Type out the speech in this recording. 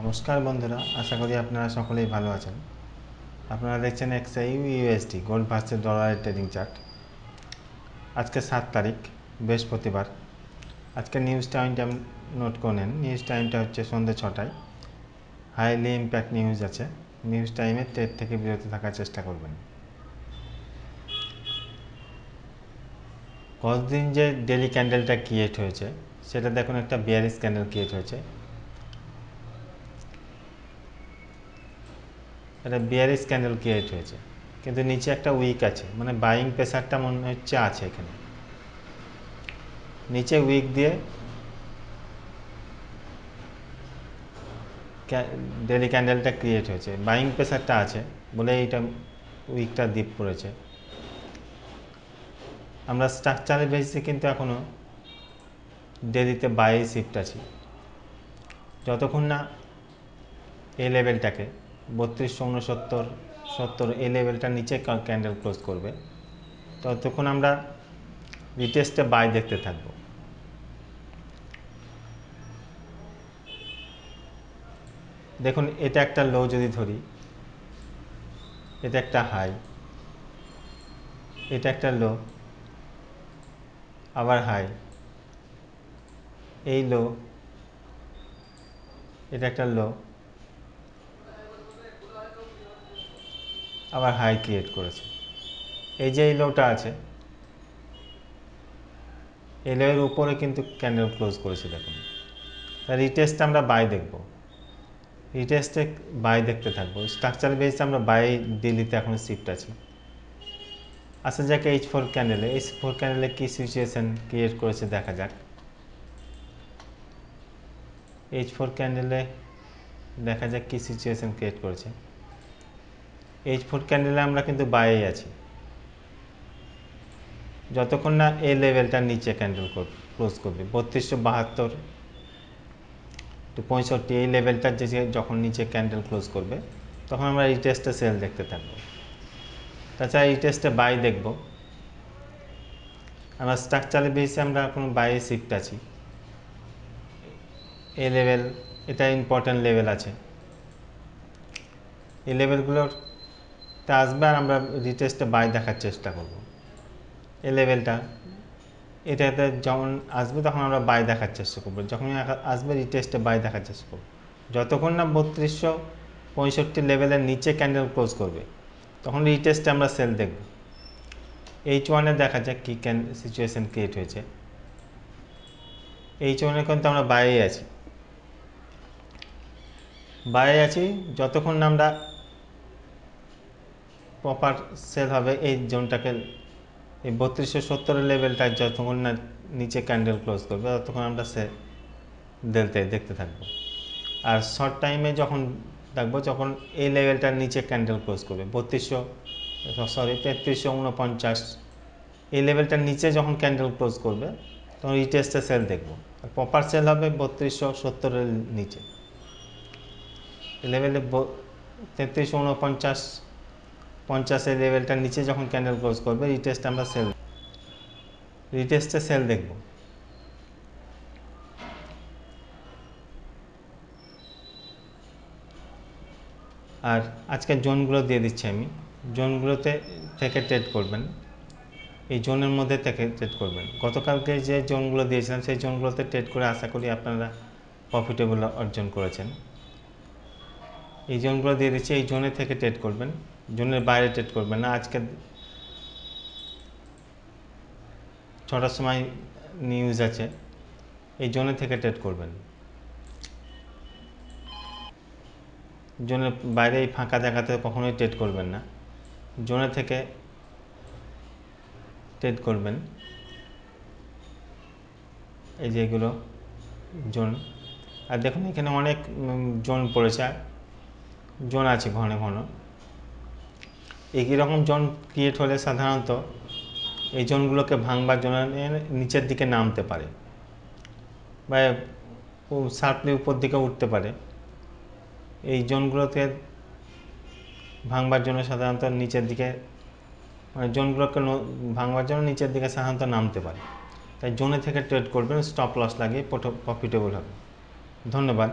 নমস্কার বন্ধুরা, আশা করি আপনারা সকলেই ভালো আছেন। আপনারা দেখছেন এক্সআই ইউএসডি গোল্ড ভার্সেস ডলারের ট্রেডিং চার্ট। আজকে 7 তারিখ বৃহস্পতিবার। আজকে নিউজ টাইমটা নোট করে নেন। নিউজ টাইমটা হচ্ছে সন্ধ্যে 6টায়। হাইলি ইম্প্যাক্ট নিউজ আছে। নিউজ টাইমে ট্রেড থেকে বিরত থাকার চেষ্টা করবেন। কতদিন যে ডেলি ক্যান্ডেলটা ক্রিয়েট হয়েছে সেটা দেখুন, একটা বিয়ারিশ ক্যান্ডেল ক্রিয়েট হয়েছে। এটা বিয়ারিশ ক্যান্ডেল ক্রিয়েট হয়েছে, কিন্তু নিচে একটা উইক আছে, মানে বাইং প্রেসারটা মনে হচ্ছে আছে এখানে। নিচে উইক দিয়ে ডেলি ক্যান্ডেলটা ক্রিয়েট হয়েছে, বাইং প্রেসারটা আছে বলে এইটা উইকটা ডিপ পড়েছে। আমরা স্ট্রাকচারে বেসিসে কিন্তু এখনও ডেলিতে বাই শিফট আছি। যতক্ষণ না এই লেভেলটাকে 3269.70 এই লেভেলটার নিচে ক্যান্ডেল ক্লোজ করবে, ততক্ষণ আমরা রিটেস্টে বাই দেখতে থাকবো। দেখুন, এটা একটা লো যদি ধরি, এটা একটা হাই, এটা একটা লো, আবার হাই, এই লো, এটা একটা লো, আবার হাই ক্রিয়েট করেছে। এই যে এই লোটা আছে, এই লোয়ের উপরে কিন্তু ক্যান্ডেল ক্লোজ করেছে। দেখুন, তার রিটেস্টে আমরা বাই দেখব, রিটেস্টে বাই দেখতে থাকবো। স্ট্রাকচার বেসে আমরা বাই ডেলিতে এখন শিফট আছি। আসা যাক H4 ক্যান্ডেলে, H4 ক্যান্ডেলে কী সিচুয়েশন ক্রিয়েট করেছে দেখা যাক। H4 ক্যান্ডেলে দেখা যাক কী সিচুয়েশন ক্রিয়েট করেছে। H4 ক্যান্ডেলে আমরা কিন্তু বাইয়ে আছি, যতক্ষণ না এই লেভেলটার নিচে ক্যান্ডেল ক্লোজ করবে। 3272 এই লেভেলটার যে যখন নিচে ক্যান্ডেল ক্লোজ করবে, তখন আমরা রিটেস্টে সেল দেখতে থাকবো। তাছাড়া রিটেস্টে বাই দেখব। আমরা স্ট্রাকচারের বেসে আমরা এখন বাইয়ে শিফট আছি। এই লেভেল, এটা ইম্পর্ট্যান্ট লেভেল আছে। এই লেভেলগুলোতে আসবে আর আমরা রিটেস্টে বাই দেখার চেষ্টা করব। এই লেভেলটা, এটাতে যখন আসবে তখন আমরা বাই দেখার চেষ্টা করবো। যখনই আসবে রিটেস্টে বাই দেখার চেষ্টা করবো, যতক্ষণ না 3265 লেভেলের নিচে ক্যান্ডেল ক্লোজ করবে, তখন রিটেস্টে আমরা সেল দেখব। H1-এ দেখা যাক কী সিচুয়েশন ক্রিয়েট হয়েছে। H1-এ কিন্তু আমরা বাইরে আছি, যতক্ষণ না আমরা প্রপার সেল হবে এই জোনটাকে, এই 3270 লেভেলটা যতক্ষণ না নিচে ক্যান্ডেল ক্লোজ করবে ততক্ষণ আমরা দেখতে থাকবো। আর শর্ট টাইমে যখন দেখবো, যখন এই লেভেলটার নিচে ক্যান্ডেল ক্লোজ করবে 3349 এই লেভেলটার নিচে যখন ক্যান্ডেল ক্লোজ করবে, তখন রিটেস্টে সেল দেখবো। আর প্রপার সেল হবে 3270 নিচে। এই লেভেলে 3349.50 লেভেলটার নিচে যখন ক্যান্ডেল ক্লোজ করবে, রিটেস্টে সেল দেখব। আর আজকে জোনগুলো দিয়ে দিচ্ছি আমি, জোনগুলোতে থেকে ট্রেড করবেন। এই জোনের মধ্যে থেকে ট্রেড করবেন। গতকালকে যে জোনগুলো দিয়েছিলাম সেই জোনগুলোতে ট্রেড করে আশা করি আপনারা প্রফিটেবল অর্জন করেছেন। এই জোনগুলো দিয়ে দিচ্ছি, এই জোনে থেকে ট্রেড করবেন, জোনের বাইরে ট্রেড করবেন না। আজকে 6টার সময় নিউজ আছে, এই জোনে থেকে ট্রেড করবেন। জোনের বাইরে এই ফাঁকা জায়গাতে কখনোই ট্রেড করবেন না, জোনে থেকে ট্রেড করবেন। এই যে এগুলো জোন, আর দেখুন এখানে অনেক জোন পড়েছে, জোন আছে ঘন ঘন। একই রকম জোন ক্রিয়েট হলে সাধারণত এই জোনগুলোকে ভাঙবার জন্য নিচের দিকে নামতে পারে বা শার্পলি উপর দিকে উঠতে পারে। এই জোনগুলোকে ভাঙবার জন্য সাধারণত নিচের দিকে, মানে জোনগুলোকে ভাঙবার জন্য নিচের দিকে সাধারণত নামতে পারে। তাই জোনে থেকে ট্রেড করবেন, স্টপ লস লাগিয়ে প্রফিটেবল হবে। ধন্যবাদ।